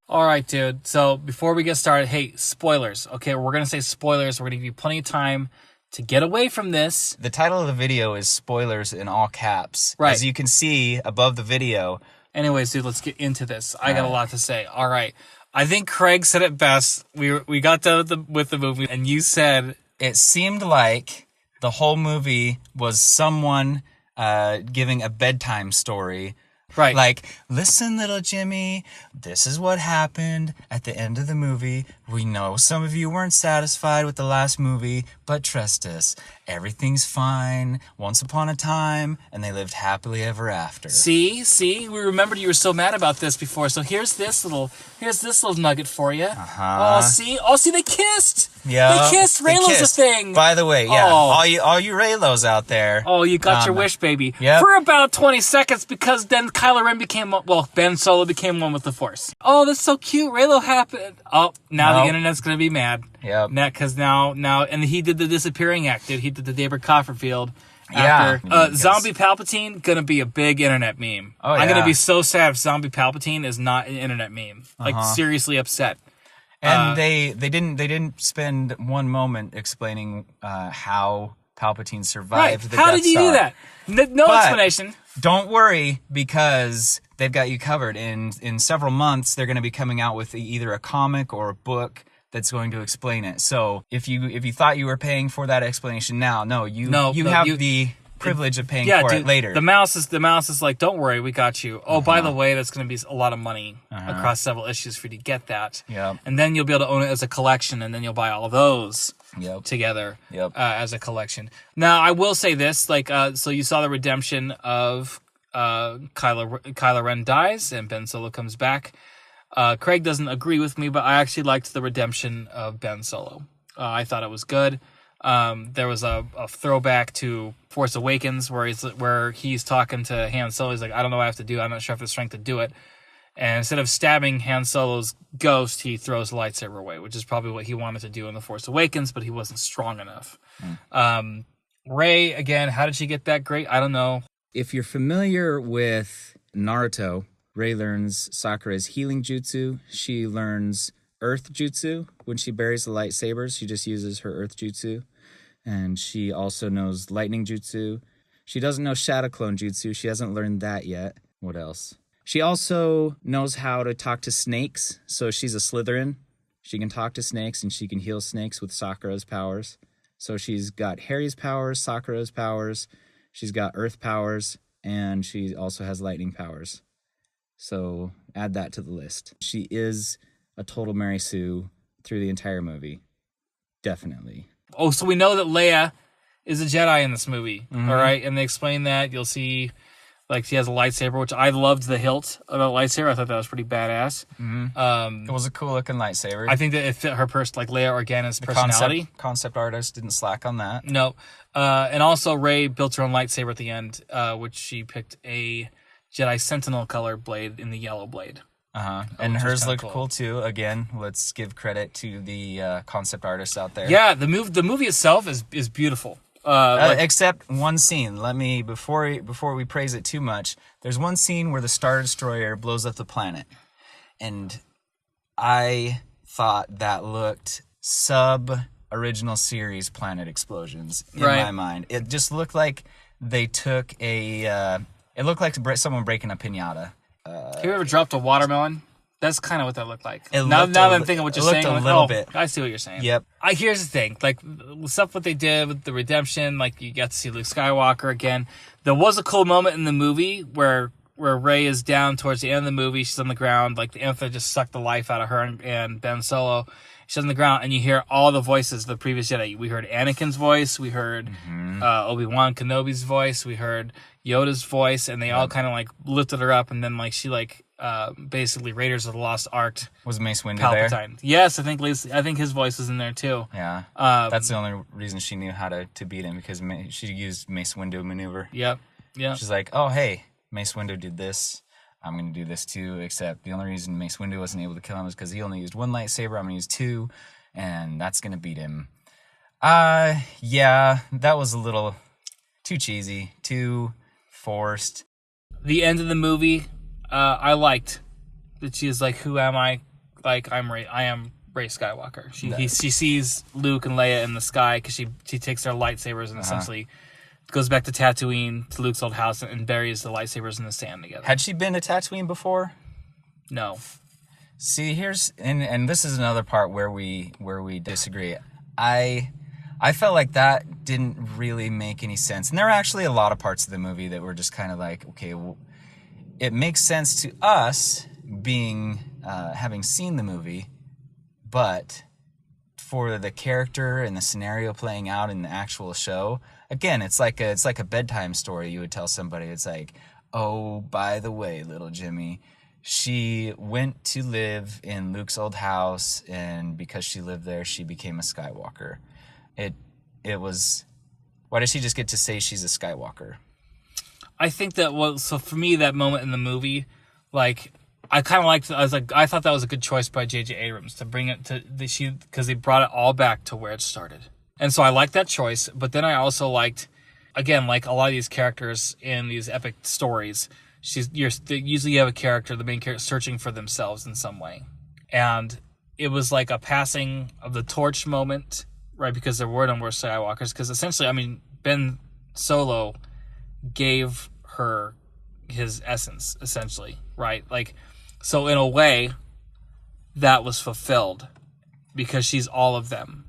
All right, dude. So before we get started, hey, spoilers. Okay, we're going to say spoilers. We're going to give you plenty of time to get away from this. The title of the video is spoilers in all caps. Right. As you can see above the video. Anyways, dude, let's get into this. I got a lot to say. All right. I think Craig said it best. We got done with the movie, and you said... It seemed like the whole movie was someone giving a bedtime story. Right. Like, listen, little Jimmy, this is what happened at the end of the movie. We know some of you weren't satisfied with the last movie, but trust us, everything's fine. Once upon a time, and they lived happily ever after. See, we remembered you were so mad about this before. So here's this little nugget for you. Oh, see, they kissed. Yeah, they kissed. Raylo's a thing. By the way, yeah, all you Raylos out there. Oh, you got your wish, baby. Yep. For about 20 seconds, because then Kylo Ren Ben Solo became one with the Force. Oh, that's so cute. Raylo happened. Oh, now the internet's gonna be mad. Yep. Because now, and he did the disappearing act, dude. He did the David Copperfield. After Zombie Palpatine, gonna be a big internet meme. Oh, yeah. I'm gonna be so sad if Zombie Palpatine is not an internet meme. Like, seriously upset. And they didn't spend one moment explaining how Palpatine survived the How Death did you Star. do that? No But explanation. Don't worry, because they've got you covered. In several months, they're going to be coming out with either a comic or a book that's going to explain it. So if you thought you were paying for that explanation now, you have the privilege of paying for it later. The mouse is like, don't worry, we got you. Oh, by the way, that's going to be a lot of money across several issues for you to get that. Yep. And then you'll be able to own it as a collection, and then you'll buy all those together as a collection. Now, I will say this, so you saw the redemption of Kylo Ren dies, and Ben Solo comes back. Craig doesn't agree with me, but I actually liked the redemption of Ben Solo. I thought it was good. There was a throwback to Force Awakens where he's talking to Han Solo. He's like, I don't know what I have to do. I'm not sure if I have the strength to do it. And instead of stabbing Han Solo's ghost, he throws the lightsaber away, which is probably what he wanted to do in The Force Awakens, but he wasn't strong enough. Rey, again, how did she get that great? I don't know. If you're familiar with Naruto, Rey learns Sakura's healing jutsu. She learns earth jutsu. When she buries the lightsabers, she just uses her earth jutsu. And she also knows lightning jutsu. She doesn't know shadow clone jutsu. She hasn't learned that yet. What else? She also knows how to talk to snakes. So she's a Slytherin. She can talk to snakes and she can heal snakes with Sakura's powers. So she's got Harry's powers, Sakura's powers. She's got earth powers. And she also has lightning powers. So add that to the list. She is a total Mary Sue through the entire movie. Definitely. Oh, so we know that Leia is a Jedi in this movie. All right? And they explain that. You'll see, she has a lightsaber, which I loved the hilt of a lightsaber. I thought that was pretty badass. It was a cool looking lightsaber. I think that it fit her Leia Organa's personality. Concept artist didn't slack on that. No. And also Rey built her own lightsaber at the end, which she picked a Jedi Sentinel color blade in the yellow blade. And hers looked cool too. Again, let's give credit to the concept artists out there. Yeah, the movie itself is beautiful. Except one scene. Before we praise it too much, there's one scene where the Star Destroyer blows up the planet, and I thought that looked original series planet explosions in my mind. It just looked like they took it looked like someone breaking a piñata. Have you ever dropped a watermelon? That's kind of what that looked like. Now that I'm thinking what you're saying, a little bit. I see what you're saying. Yep. Here's the thing, stuff what they did with the redemption, you got to see Luke Skywalker again. There was a cool moment in the movie where Rey is down towards the end of the movie. She's on the ground, the Anther just sucked the life out of her and Ben Solo. She's on the ground, and you hear all the voices of the previous Jedi. We heard Anakin's voice, we heard Obi-Wan Kenobi's voice, we heard Yoda's voice, and they all kind of lifted her up, and then she basically Raiders of the Lost Ark. Was Mace Windu Palpatine. there? Yes, I think his voice was in there too. Yeah, that's the only reason she knew how to beat him, because she used Mace Windu maneuver. Yep. She's like, oh hey, Mace Windu did this. I'm going to do this too, except the only reason Mace Windu wasn't able to kill him is because he only used one lightsaber. I'm going to use two, and that's going to beat him. Yeah, that was a little too cheesy, too forced. The end of the movie, I liked that she was like, who am I? like I am Rey Skywalker. She sees Luke and Leia in the sky because she takes their lightsabers and essentially goes back to Tatooine, to Luke's old house, and buries the lightsabers in the sand together. Had she been to Tatooine before? No. See, here's and this is another part where we disagree. I felt like that didn't really make any sense, and there are actually a lot of parts of the movie that were just kind of like, okay, well, it makes sense to us being having seen the movie, but for the character and the scenario playing out in the actual show, again, it's like a bedtime story you would tell somebody. It's like, oh, by the way, little Jimmy, she went to live in Luke's old house, and because she lived there, she became a Skywalker. It was, why does she just get to say she's a Skywalker? I think that so for me, that moment in the movie, like, I kind of liked. I thought that was a good choice by J.J. Abrams to bring it to because they brought it all back to where it started, and so I liked that choice. But then I also liked, again, like a lot of these characters in these epic stories, usually you have a character, the main character, searching for themselves in some way, and it was like a passing of the torch moment, right? Because there were no more Skywalkers. Because essentially, I mean, Ben Solo gave her his essence, essentially, right? Like. So in a way, that was fulfilled because she's all of them,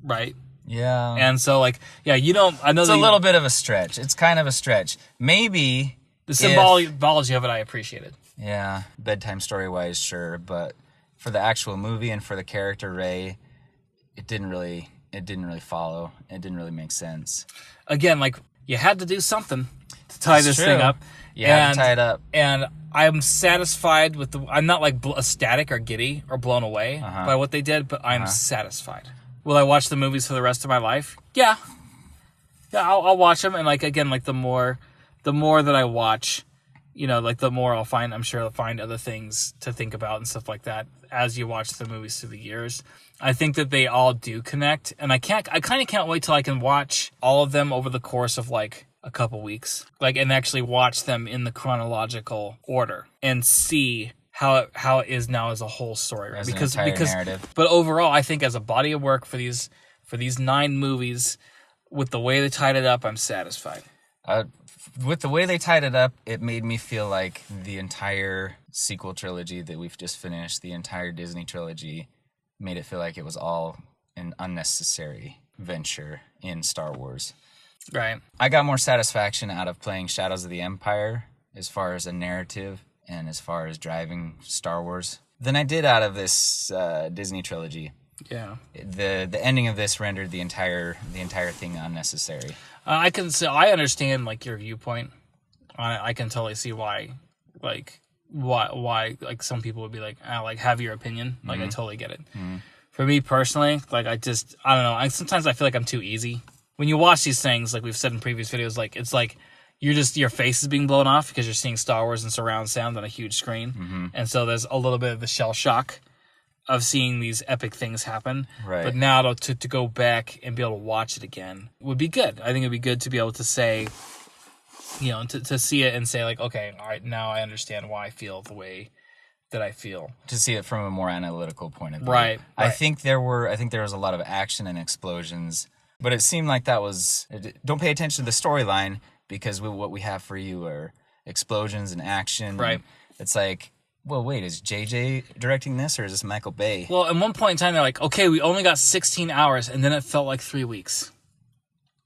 right? Yeah. And so, like, yeah, you don't. I know it's a little bit of a stretch. It's kind of a stretch. Maybe the symbology of it, I appreciated. Yeah, bedtime story wise, sure, but for the actual movie and for the character Rey, it didn't really follow. It didn't really make sense. Again, like, you had to do something to tie this thing up. You had to tie it up. And I'm satisfied with I'm not like ecstatic or giddy or blown away by what they did, but I'm satisfied. Will I watch the movies for the rest of my life? Yeah. Yeah, I'll watch them. And like, again, like the more that I watch, you know, like the more I'm sure I'll find other things to think about and stuff like that as you watch the movies through the years. I think that they all do connect, and I kind of can't wait till I can watch all of them over the course of like a couple weeks, like, and actually watch them in the chronological order and see how it is now as a whole story, right? Because narrative. But overall, I think as a body of work for these 9 movies, with the way they tied it up, I'm satisfied. With the way they tied it up, it made me feel like the entire sequel trilogy that we've just finished, the entire Disney trilogy, made it feel like it was all an unnecessary venture in Star Wars. Right. I got more satisfaction out of playing Shadows of the Empire as far as a narrative and as far as driving Star Wars than I did out of this Disney trilogy. Yeah. The ending of this rendered the entire thing unnecessary. I understand like your viewpoint on it. I can totally see why like some people would be like, have your opinion. Like, I totally get it. Mm-hmm. For me personally, like, I don't know. Sometimes I feel like I'm too easy. When you watch these things, like we've said in previous videos, like, it's like your face is being blown off because you're seeing Star Wars in surround sound on a huge screen. Mm-hmm. And so there's a little bit of the shell shock of seeing these epic things happen. Right. But now to go back and be able to watch it again would be good. I think it'd be good to be able to say, you know, to see it and say like, okay, all right, now I understand why I feel the way that I feel. To see it from a more analytical point of view. Right. I think there was a lot of action and explosions, but it seemed like that was, don't pay attention to the storyline because what we have for you are explosions and action. Right. It's like, well, wait, is JJ directing this or is this Michael Bay? Well, at one point in time, they're like, okay, we only got 16 hours, and then it felt like 3 weeks.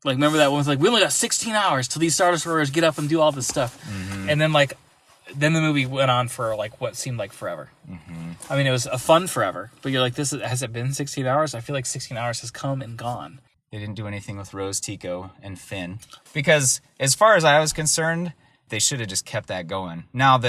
Like, remember that one was like, we only got 16 hours till these Star Destroyers get up and do all this stuff. Mm-hmm. And then the movie went on for like what seemed like forever. Mm-hmm. I mean, it was a fun forever, but you're like, has it been 16 hours? I feel like 16 hours has come and gone. They didn't do anything with Rose Tico and Finn. Because as far as I was concerned, they should have just kept that going. Now,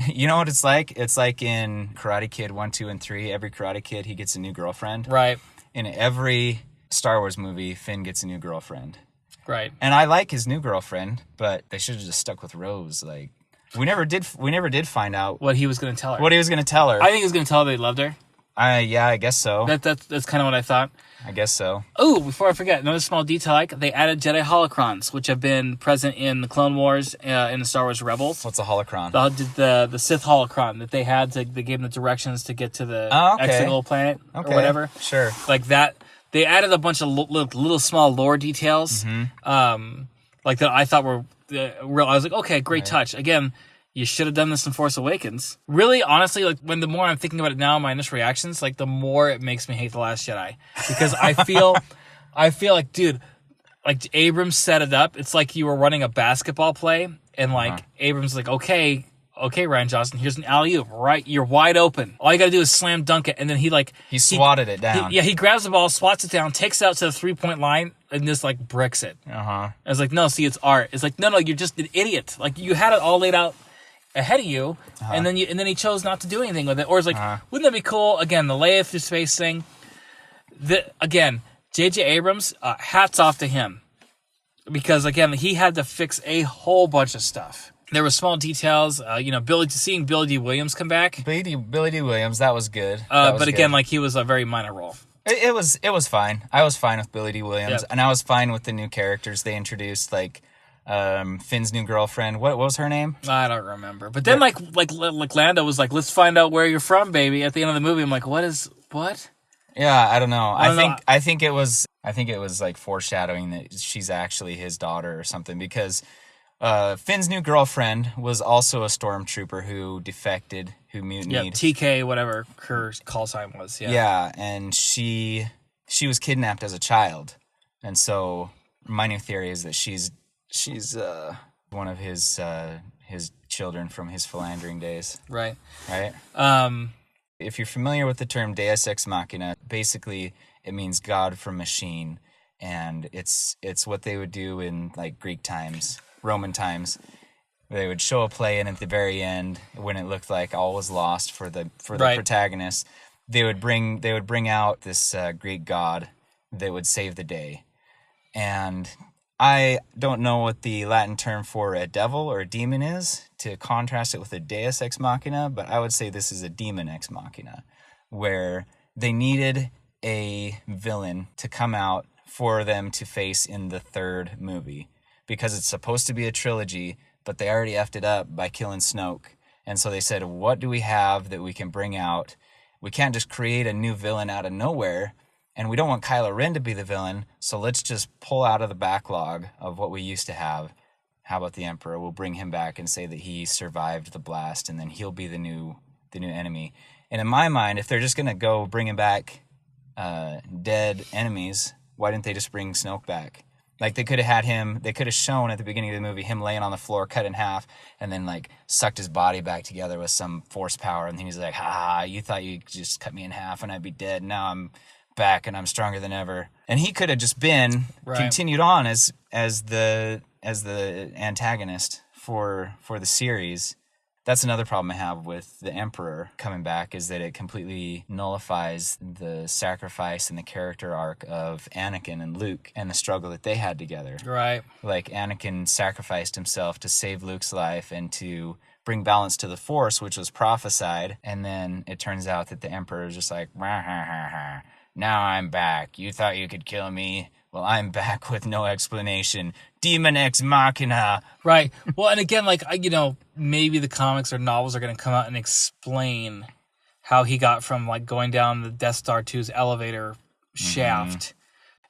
you know what it's like? It's like in Karate Kid 1, 2, and 3. Every Karate Kid, he gets a new girlfriend. Right. In every Star Wars movie, Finn gets a new girlfriend. Right. And I like his new girlfriend, but they should have just stuck with Rose. Like, we never did find out what he was going to tell her. What he was going to tell her. I think he was going to tell her that he loved her. I guess so. That's kind of what I thought. I guess so. Oh, before I forget, another small detail, they added Jedi holocrons, which have been present in the Clone Wars, in the Star Wars Rebels. What's a holocron? The Sith holocron that they had, they gave them the directions to get to the exegol planet or whatever. Sure. Like that, they added a bunch of little small lore details, like that I thought were real. I was like, okay, great touch. Again, you should have done this in Force Awakens. Really, honestly, like when the more I'm thinking about it now, my initial reactions, like the more it makes me hate The Last Jedi, because I feel like, dude, like Abrams set it up. It's like you were running a basketball play, and like Abrams like, okay, Ryan Johnson, here's an alley-oop, right? You're wide open. All you gotta do is slam dunk it, and then he swatted it down. He grabs the ball, swats it down, takes it out to the 3-point line, and just like bricks it. I was like, no, see, it's art. It's like, no, you're just an idiot. Like you had it all laid out ahead of you, and then he chose not to do anything with it. Or it's like, wouldn't that be cool? Again, the Leia through space thing. Again, J.J. Abrams, hats off to him, because again, he had to fix a whole bunch of stuff. There were small details, seeing Billy D. Williams come back. Billy D. Williams, that was good. But again, like he was a very minor role. It was fine. I was fine with Billy D. Williams, and I was fine with the new characters they introduced, like Finn's new girlfriend. What was her name? I don't remember. But then like Lando was like, "Let's find out where you're from, baby." At the end of the movie, I'm like, what? Yeah, I don't know. I think it was like foreshadowing that she's actually his daughter or something, because Finn's new girlfriend was also a stormtrooper who defected, who mutinied. Yeah, TK, whatever her call sign was. Yeah. Yeah, and she was kidnapped as a child, and so my new theory is that she's one of his children from his philandering days. Right. Right. If you're familiar with the term Deus Ex Machina, basically it means God from machine, and it's what they would do in like Greek times, Roman times. They would show a play, and at the very end, when it looked like all was lost for the protagonist, they would bring out this Greek god that would save the day. And I don't know what the Latin term for a devil or a demon is to contrast it with a Deus Ex Machina, but I would say this is a demon ex machina, where they needed a villain to come out for them to face in the third movie, because it's supposed to be a trilogy, but they already effed it up by killing Snoke. And so they said, what do we have that we can bring out? We can't just create a new villain out of nowhere, and we don't want Kylo Ren to be the villain, so let's just pull out of the backlog of what we used to have. How about the Emperor? We'll bring him back and say that he survived the blast, and then he'll be the new enemy. And in my mind, if they're just going to go bringing back dead enemies, why didn't they just bring Snoke back? Like, they could have shown at the beginning of the movie him laying on the floor, cut in half, and then, like, sucked his body back together with some force power, and then he's like, ha, you thought you could just cut me in half and I'd be dead. Now I'm back and I'm stronger than ever. And he could have just been continued on as the antagonist for the series. That's another problem I have with the Emperor coming back, is that it completely nullifies the sacrifice and the character arc of Anakin and Luke and the struggle that they had together. Right. Like, Anakin sacrificed himself to save Luke's life and to bring balance to the Force, which was prophesied. And then it turns out that the Emperor is just like, now I'm back. You thought you could kill me? Well, I'm back with no explanation. Demon ex machina. Right. Well, and again, like, maybe the comics or novels are going to come out and explain how he got from, like, going down the Death Star 2's elevator shaft.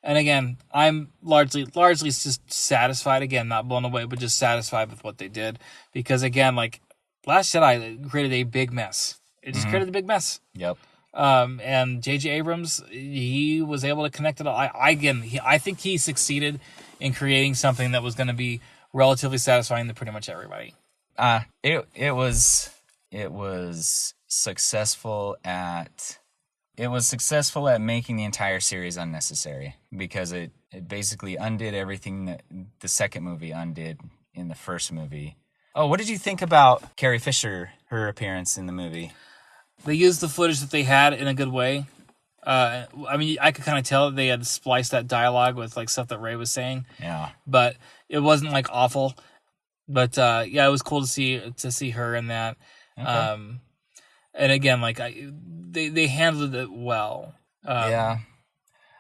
And again, I'm largely just satisfied. Again, not blown away, but just satisfied with what they did. Because, again, like, Last Jedi created a big mess. It just created a big mess. Yep. And J.J. Abrams, he was able to connect it all. I think he succeeded in creating something that was going to be relatively satisfying to pretty much everybody. It was successful at making the entire series unnecessary, because it basically undid everything that the second movie undid in the first movie. Oh, what did you think about Carrie Fisher, her appearance in the movie? They used the footage that they had in a good way. I could kind of tell that they had spliced that dialogue with, like, stuff that Rey was saying. Yeah. But it wasn't, like, awful. But it was cool to see her in that. Okay. And again, like, they handled it well. Yeah,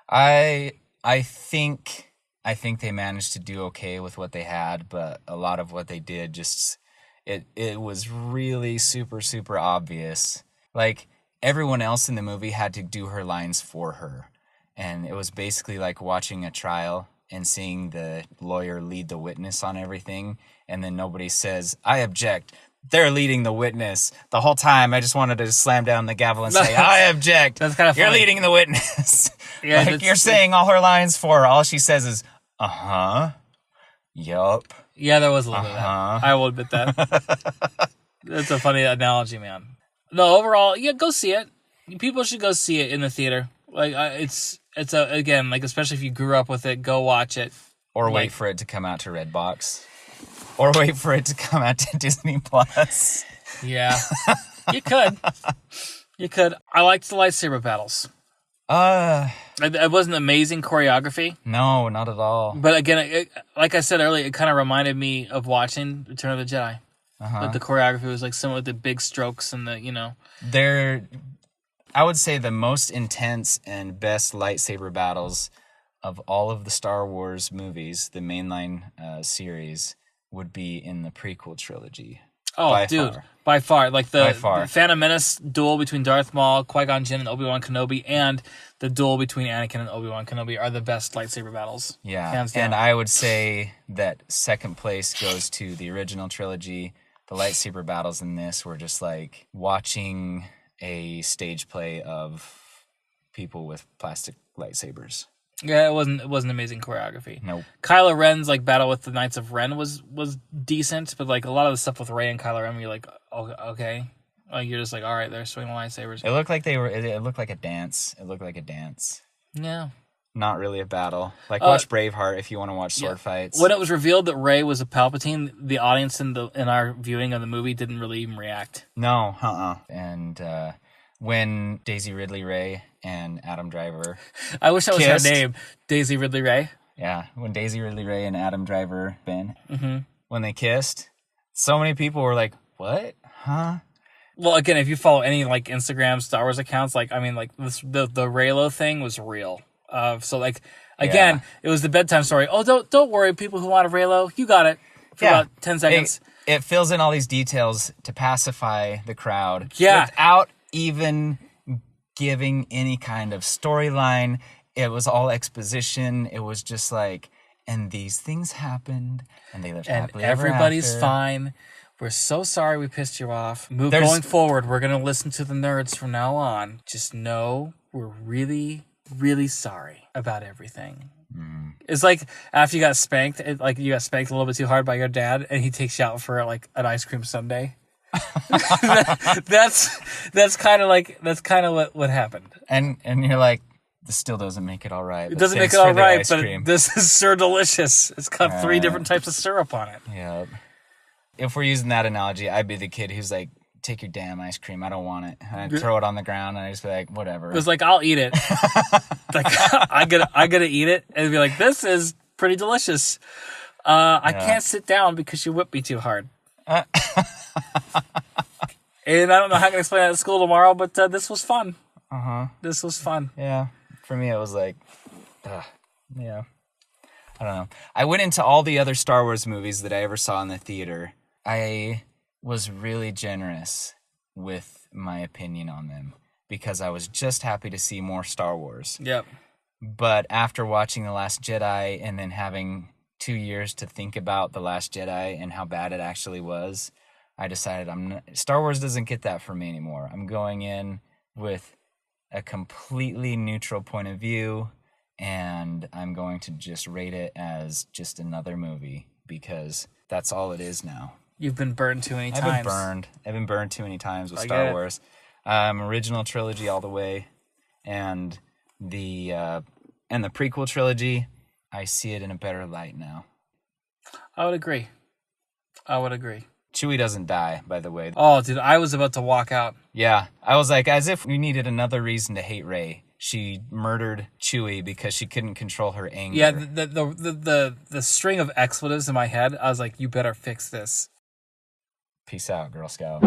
I think they managed to do okay with what they had, but a lot of what they did just it was really super super obvious. Like everyone else in the movie had to do her lines for her, and it was basically like watching a trial and seeing the lawyer lead the witness on everything, and then nobody says, "I object." They're leading the witness. The whole time, I just wanted to slam down the gavel and say, "I object." That's kind of You're funny. leading the witness. Yeah, like you're saying all her lines for her. All she says is, "Uh-huh. Yup." Yeah, there was a little bit of that. I will admit that. That's a funny analogy, man. No, overall, yeah, go see it. People should go see it in the theater. Like, it's again, like, especially if you grew up with it, go watch it. Or wait for it to come out to Redbox. Or wait for it to come out to Disney Plus. Yeah, you could. You could. I liked the lightsaber battles. It wasn't amazing choreography. No, not at all. But again, like I said earlier, it kind of reminded me of watching Return of the Jedi. Like the choreography was like similar with the big strokes and the, I would say the most intense and best lightsaber battles of all of the Star Wars movies, the mainline series, would be in the prequel trilogy. Oh, by far. Like the Phantom Menace duel between Darth Maul, Qui-Gon Jinn, and Obi-Wan Kenobi, and the duel between Anakin and Obi-Wan Kenobi are the best lightsaber battles. Yeah, hands down. And I would say that second place goes to the original trilogy. The lightsaber battles in this were just like watching a stage play of people with plastic lightsabers. Yeah, it wasn't amazing choreography. Nope. Kylo Ren's like battle with the Knights of Ren was decent, but like a lot of the stuff with Rey and Kylo Ren, you're like, oh, okay, like you're just like, all right, they're swinging lightsabers. It looked like it looked like a dance. It looked like a dance. Yeah. Not really a battle. Like watch Braveheart if you want to watch sword fights. When it was revealed that Rey was a Palpatine, the audience in our viewing of the movie didn't really even react. No, And when Daisy Ridley Ray and Adam Driver I wish that was her name, Daisy Ridley Ray. Yeah, when Daisy Ridley Ray and Adam Driver when they kissed, so many people were like, "What? Huh?" Well, again, if you follow any like Instagram Star Wars accounts, like I mean, like the Reylo thing was real. So like again, it was the bedtime story. Oh, don't worry, people who want a Reylo, you got it for about 10 seconds. It fills in all these details to pacify the crowd. Yeah. Without even giving any kind of storyline. It was all exposition. It was just like, and these things happened, and they lived happily ever after. Everybody's fine. We're so sorry we pissed you off. Going forward, we're going to listen to the nerds from now on. Just know we're really, really sorry about everything. Mm. It's like after you got spanked, like you got spanked a little bit too hard by your dad, and he takes you out for like an ice cream sundae. that's kind of what happened. And you're like, this still doesn't make it all right. It doesn't make it all right, but this is so delicious. It's got 3 different types of syrup on it. Yeah. If we're using that analogy, I'd be the kid who's like, take your damn ice cream. I don't want it. And I'd throw it on the ground, and I'd just be like, whatever. It was like, I'll eat it. Like I gotta eat it, and be like, this is pretty delicious. I can't sit down because you whipped me too hard. And I don't know how I can explain that at school tomorrow, but this was fun. This was fun. Yeah. For me, it was like, yeah. I don't know. I went into all the other Star Wars movies that I ever saw in the theater. I was really generous with my opinion on them because I was just happy to see more Star Wars. Yep. But after watching The Last Jedi and then having 2 years to think about The Last Jedi and how bad it actually was, I decided Star Wars doesn't get that for me anymore. I'm going in with a completely neutral point of view, and I'm going to just rate it as just another movie because that's all it is now. You've been burned too many times. I've been burned too many times with Star Wars. Original trilogy all the way, and the prequel trilogy, I see it in a better light now. I would agree. Chewie doesn't die, by the way. Oh, dude, I was about to walk out. Yeah, I was like, as if we needed another reason to hate Rey. She murdered Chewie because she couldn't control her anger. Yeah, the string of expletives in my head, I was like, you better fix this. Peace out, Girl Scout.